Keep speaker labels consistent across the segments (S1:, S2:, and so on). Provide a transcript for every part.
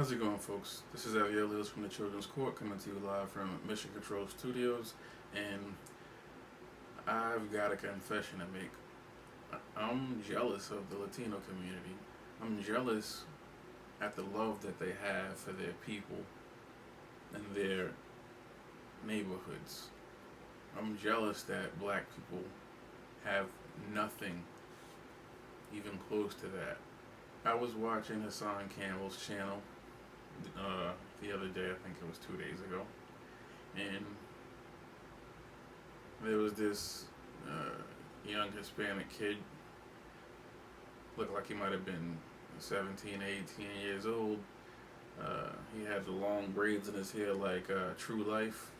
S1: How's it going, folks? This is Aviel Lewis from the Children's Court coming to you live from Mission Control Studios, and I've got a confession to make. I'm jealous of the Latino community. I'm jealous at the love that they have for their people and their neighborhoods. I'm jealous that black people have nothing even close to that. I was watching Hassan Campbell's channel the other day. I think it was 2 days ago, and there was this young Hispanic kid, looked like he might have been 17, 18 years old. He had the long braids in his hair like True Life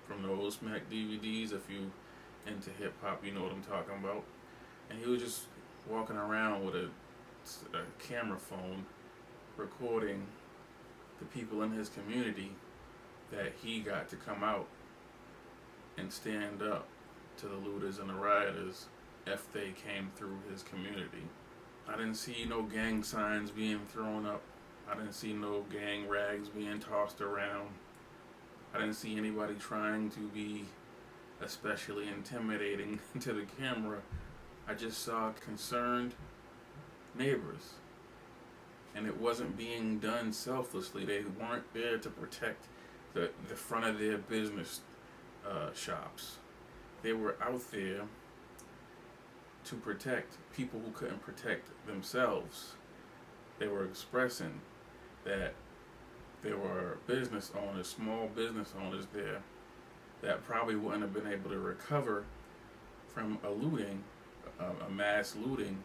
S1: from the old Smack DVDs. If you into hip hop, you know what I'm talking about. And he was just walking around with a camera phone, recording the people in his community that he got to come out and stand up to the looters and the rioters if they came through his community. I didn't see no gang signs being thrown up. I didn't see no gang rags being tossed around. I didn't see anybody trying to be especially intimidating to the camera. I just saw concerned neighbors. And it wasn't being done selflessly. They weren't there to protect the front of their business shops. They were out there to protect people who couldn't protect themselves. They were expressing that there were business owners, small business owners there that probably wouldn't have been able to recover from a looting, a mass looting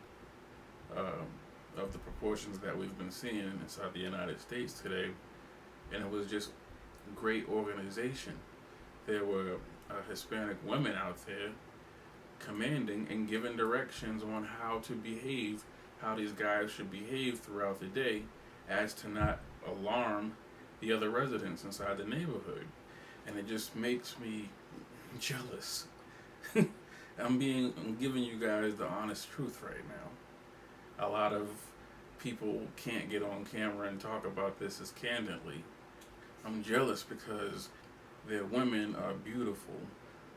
S1: of the proportions that we've been seeing inside the United States today. And it was just great organization. There were Hispanic women out there commanding and giving directions on how to behave, how these guys should behave throughout the day as to not alarm the other residents inside the neighborhood. And it just makes me jealous. I'm giving you guys the honest truth right now. A lot of people can't get on camera and talk about this as candidly. I'm jealous because their women are beautiful,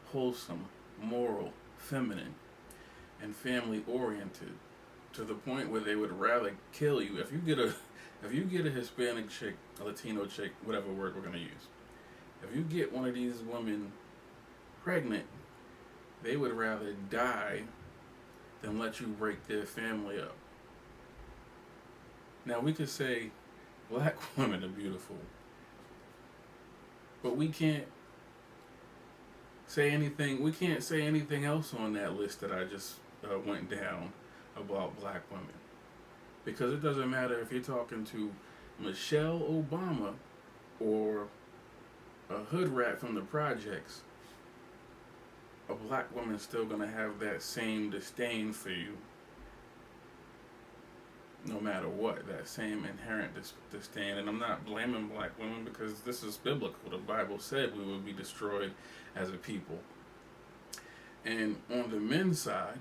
S1: wholesome, moral, feminine, and family oriented, to the point where they would rather kill you. If you get a Hispanic chick, a Latino chick, whatever word we're gonna use, if you get one of these women pregnant, they would rather die than let you break their family up. Now we could say black women are beautiful, but we can't say anything. We can't say anything else on that list that I just went down about black women, because it doesn't matter if you're talking to Michelle Obama or a hood rat from the projects. A black woman's still gonna have that same disdain for you, no matter what, that same inherent disdain. And I'm not blaming black women, because this is biblical. The Bible said we would be destroyed as a people. And on the men's side,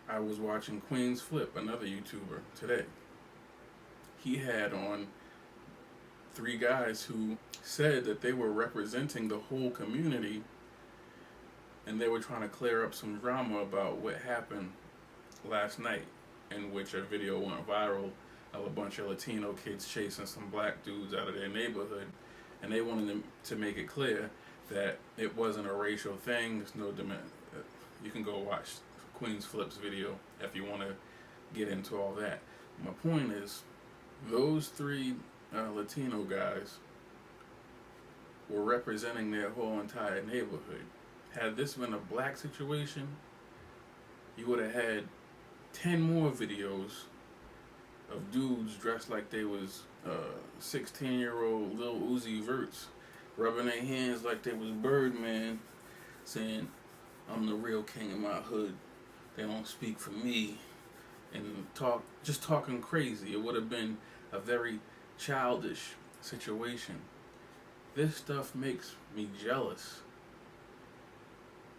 S1: I was watching Queen's Flip, another YouTuber, today. He had on 3 guys who said that they were representing the whole community, and they were trying to clear up some drama about what happened last night, in which a video went viral of a bunch of Latino kids chasing some black dudes out of their neighborhood. And they wanted them to make it clear that it wasn't a racial thing. There's no you can go watch Queen's Flip's video if you want to get into all that. My point is, those 3 Latino guys were representing their whole entire neighborhood. Had this been a black situation, you would have had 10 more videos of dudes dressed like they was 16-year-old Lil Uzi Verts, rubbing their hands like they was Birdman, saying, "I'm the real king of my hood. They don't speak for me," and just talking crazy. It would have been a very childish situation. This stuff makes me jealous,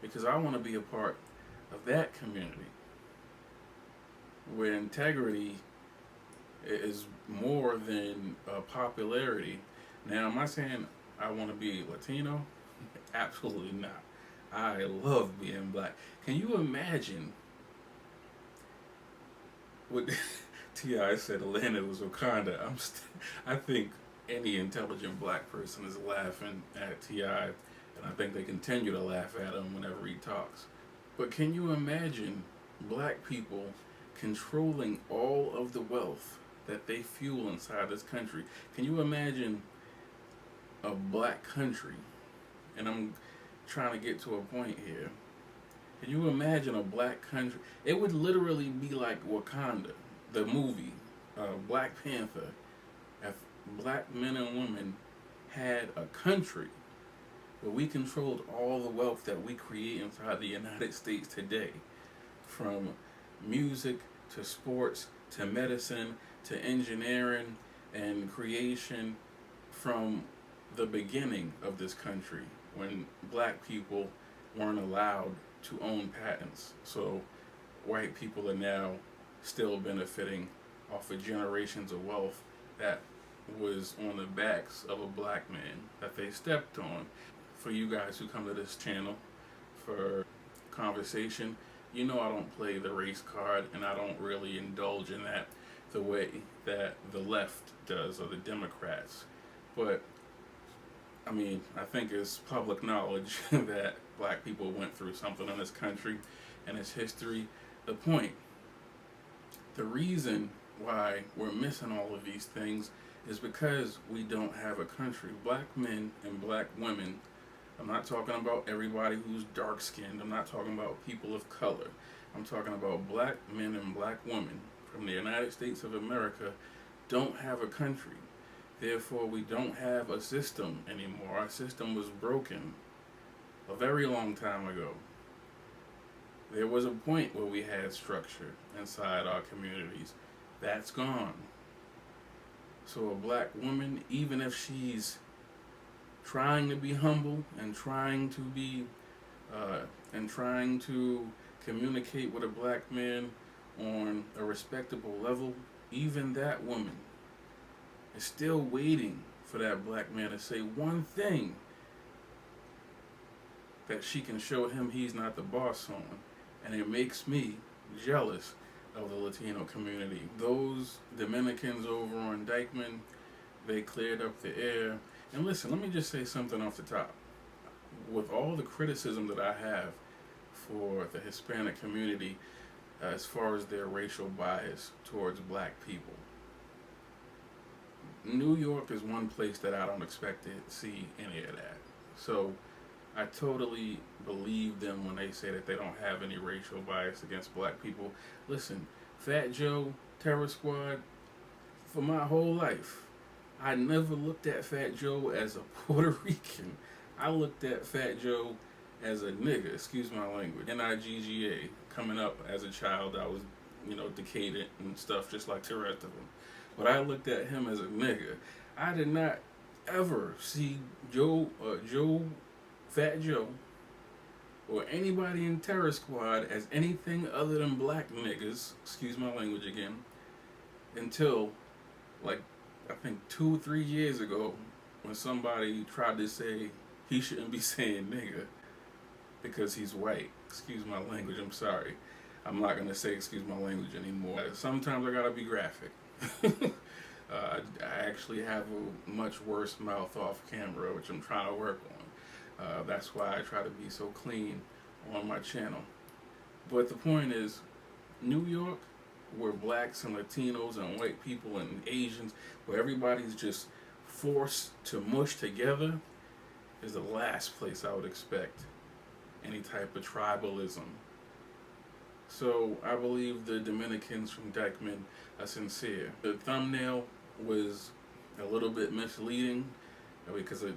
S1: because I want to be a part of that community where integrity is more than popularity. Now, am I saying I want to be Latino? Absolutely not. I love being black. Can you imagine what Ti said? Atlanta was Wakanda. I think any intelligent black person is laughing at Ti, and I think they continue to laugh at him whenever he talks. But can you imagine black people controlling all of the wealth that they fuel inside this country? Can you imagine a black country? And I'm trying to get to a point here. Can you imagine a black country? It would literally be like Wakanda, the movie, Black Panther. If black men and women had a country where we controlled all the wealth that we create inside the United States today, from music to sports to medicine to engineering and creation, from the beginning of this country when black people weren't allowed to own patents. So white people are now still benefiting off of generations of wealth that was on the backs of a black man that they stepped on. For you guys who come to this channel for conversation, you know I don't play the race card, and I don't really indulge in that the way that the left does, or the Democrats. But I mean, I think it's public knowledge that black people went through something in this country and its history. The reason why we're missing all of these things is because we don't have a country. Black men and black women, I'm not talking about everybody who's dark skinned, I'm not talking about people of color. I'm talking about black men and black women from the United States of America don't have a country. Therefore, we don't have a system anymore. Our system was broken a very long time ago. There was a point where we had structure inside our communities. That's gone. So a black woman, even if she's trying to be humble and trying to communicate with a black man on a respectable level, even that woman is still waiting for that black man to say one thing that she can show him he's not the boss on. And it makes me jealous of the Latino community. Those Dominicans over on Dyckman, they cleared up the air. And listen, let me just say something off the top. With all the criticism that I have for the Hispanic community as far as their racial bias towards black people, New York is one place that I don't expect to see any of that. So I totally believe them when they say that they don't have any racial bias against black people. Listen, Fat Joe, Terror Squad, for my whole life, I never looked at Fat Joe as a Puerto Rican. I looked at Fat Joe as a nigga, excuse my language, Nigga. Coming up as a child, I was, decadent and stuff just like the rest of them. But I looked at him as a nigga. I did not ever see Fat Joe, or anybody in Terror Squad as anything other than black niggas, excuse my language again, until, like, I think 2 or 3 years ago, when somebody tried to say he shouldn't be saying nigga because he's white. Excuse my language, I'm sorry. I'm not going to say excuse my language anymore. Sometimes I got to be graphic. I actually have a much worse mouth off camera, which I'm trying to work on. That's why I try to be so clean on my channel. But the point is, New York, where blacks and Latinos and white people and Asians, where everybody's just forced to mush together, is the last place I would expect any type of tribalism. So I believe the Dominicans from Dyckman are sincere. The thumbnail was a little bit misleading because it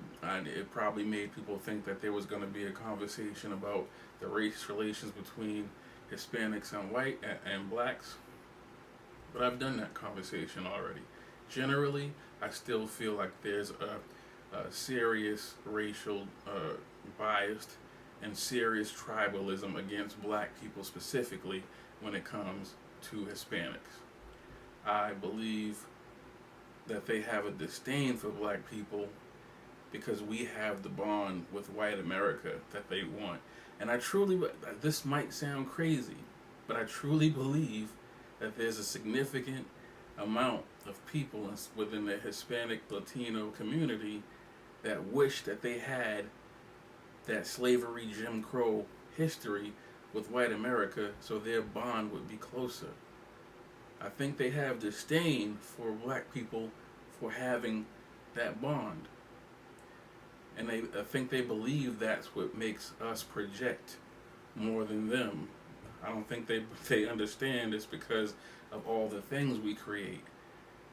S1: probably made people think that there was going to be a conversation about the race relations between Hispanics and white and blacks. But I've done that conversation already. Generally, I still feel like there's a serious racial bias and serious tribalism against black people specifically when it comes to Hispanics. I believe that they have a disdain for black people because we have the bond with white America that they want. And I truly, this might sound crazy, but I truly believe that there's a significant amount of people within the Hispanic Latino community that wish that they had that slavery Jim Crow history with white America so their bond would be closer. I think they have disdain for black people for having that bond. And I think they believe that's what makes us project more than them. I don't think they understand it's because of all the things we create,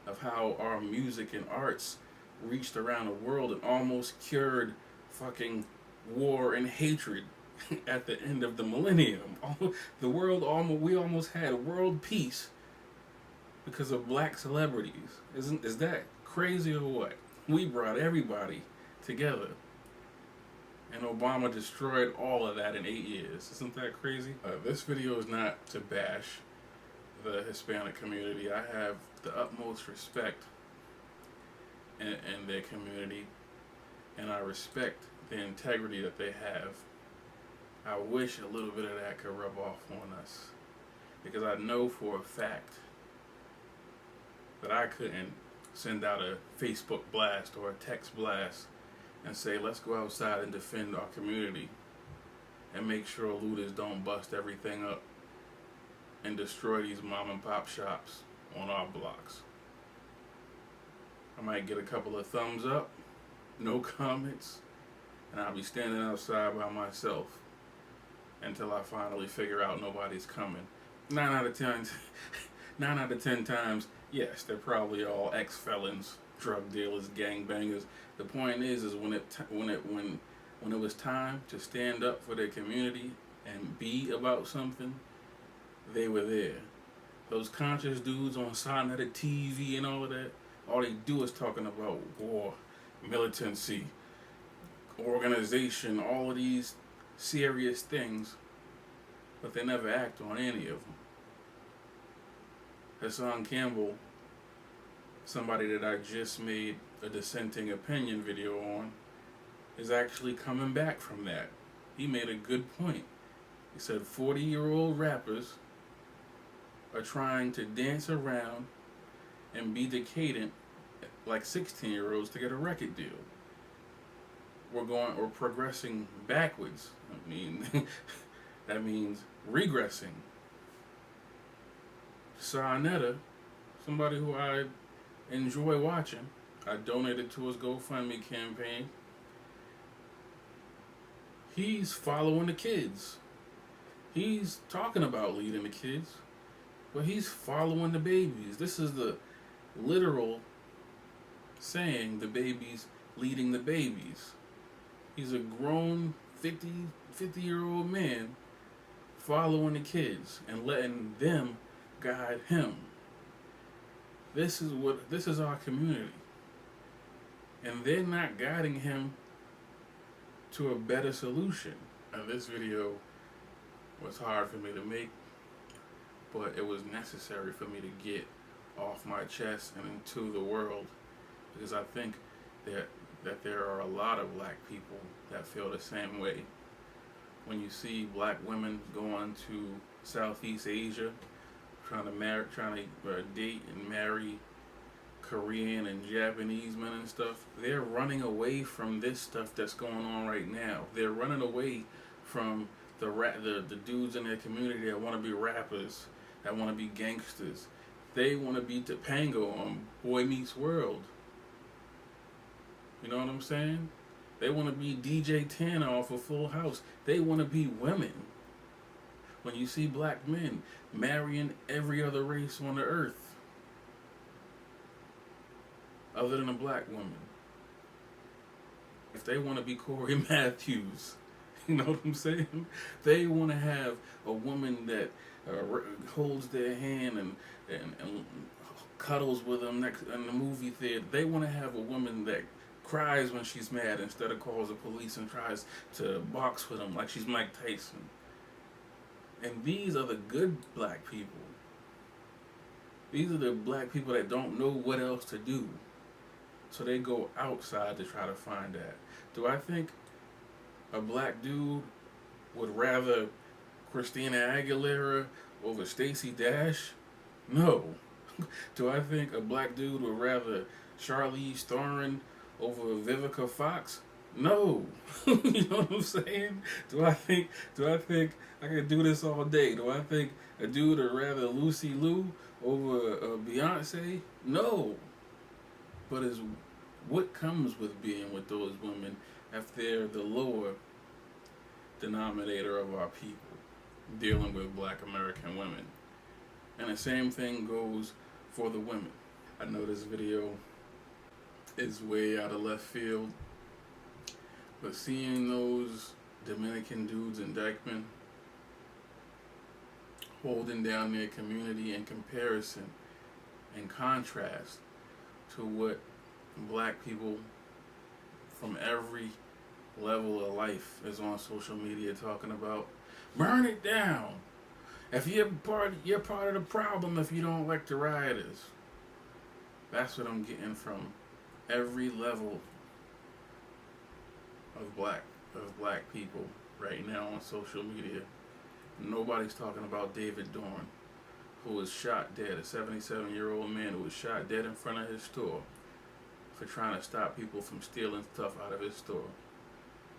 S1: of how our music and arts reached around the world and almost cured fucking war and hatred at the end of the millennium. The world we almost had world peace because of black celebrities. Is that crazy or what? We brought everybody together. And Obama destroyed all of that in 8 years. Isn't that crazy? This video is not to bash the Hispanic community. I have the utmost respect in their community, and I respect the integrity that they have. I wish a little bit of that could rub off on us, because I know for a fact that I couldn't send out a Facebook blast or a text blast and say, let's go outside and defend our community and make sure looters don't bust everything up and destroy these mom and pop shops on our blocks. I might get a couple of thumbs up, no comments, and I'll be standing outside by myself until I finally figure out nobody's coming. 9 out of 10 times, yes, they're probably all ex-felons, drug dealers, gangbangers. The point is when it was time to stand up for their community and be about something, they were there. Those conscious dudes on side of the TV and all of that, all they do is talking about war, militancy, organization, all of these serious things, but they never act on any of them. Hassan Campbell, somebody that I just made a dissenting opinion video on, is actually coming back from that. He made a good point. He said 40-year-old rappers are trying to dance around and be decadent like 16-year-olds to get a record deal. We're progressing backwards. I mean, that means regressing. Sarnetta, somebody who I enjoy watching, I donated to his GoFundMe campaign. He's following the kids. He's talking about leading the kids, but he's following the babies. This is the literal saying, the babies leading the babies. He's a grown 50-year-old man following the kids and letting them guide him. This is our community. And they're not guiding him to a better solution. Now, this video was hard for me to make, but it was necessary for me to get off my chest and into the world, because I think that there are a lot of black people that feel the same way. When you see black women going to Southeast Asia, trying to date and marry Korean and Japanese men and stuff, they're running away from this stuff that's going on right now. They're running away from the dudes in their community that want to be rappers, that want to be gangsters. They want to be Topanga on Boy Meets World. You know what I'm saying? They want to be DJ Tanner off of Full House. They want to be women. When you see black men marrying every other race on the earth other than a black woman, if they want to be Corey Matthews, you know what I'm saying? They want to have a woman that holds their hand and cuddles with them next in the movie theater. They want to have a woman that cries when she's mad instead of calls the police and tries to box with them like she's Mike Tyson. And these are the good black people. These are the black people that don't know what else to do. So they go outside to try to find that. Do I think a black dude would rather Christina Aguilera over Stacey Dash? No. Do I think a black dude would rather Charlize Theron over Vivica Fox? No. You know what I'm saying? Do I think I could do this all day? Do I think a dude would rather Lucy Liu over Beyonce? No. But it's what comes with being with those women if they're the lower denominator of our people dealing with black American women. And the same thing goes for the women. I know this video is way out of left field, but seeing those Dominican dudes in Dyckman holding down their community in comparison, in contrast to what black people from every level of life is on social media talking about. Burn it down. If you're part of the problem if you don't like the rioters. That's what I'm getting from every level of black people right now on social media. Nobody's talking about David Dorn, who was shot dead, a 77-year-old man who was shot dead in front of his store for trying to stop people from stealing stuff out of his store.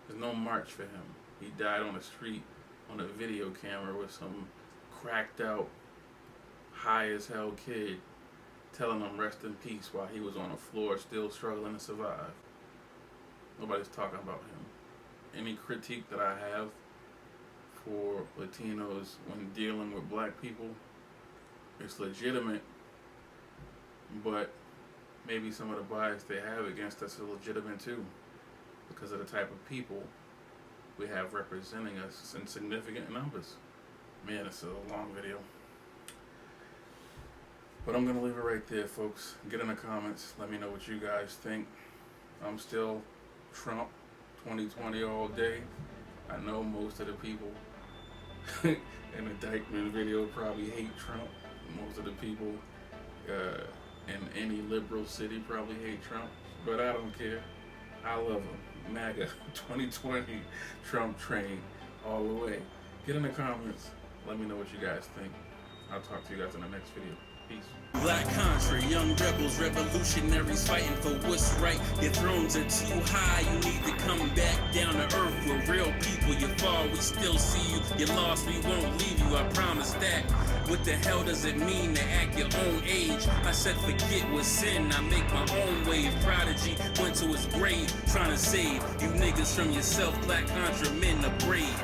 S1: There's no march for him. He died on the street on a video camera with some cracked out, high as hell kid telling him rest in peace while he was on the floor still struggling to survive. Nobody's talking about him. Any critique that I have for Latinos when dealing with black people, it's legitimate, but maybe some of the bias they have against us is legitimate too, because of the type of people we have representing us in significant numbers. Man, it's a long video. But I'm going to leave it right there, folks. Get in the comments. Let me know what you guys think. I'm still Trump 2020 all day. I know most of the people in the Dyckman video probably hate Trump. Most of the people in any liberal city probably hate Trump. But I don't care. I love him. MAGA 2020 Trump train all the way. Get in the comments. Let me know what you guys think. I'll talk to you guys in the next video. Peace.
S2: Black country, young rebels, revolutionaries fighting for what's right. Your thrones are too high, you need to come back down to earth. We're real people, you fall, we still see you. You're lost, we won't leave you, I promise that. What the hell does it mean to act your own age? I said forget what's sin, I make my own wave. Prodigy went to his grave, trying to save you niggas from yourself. Black contra men are brave.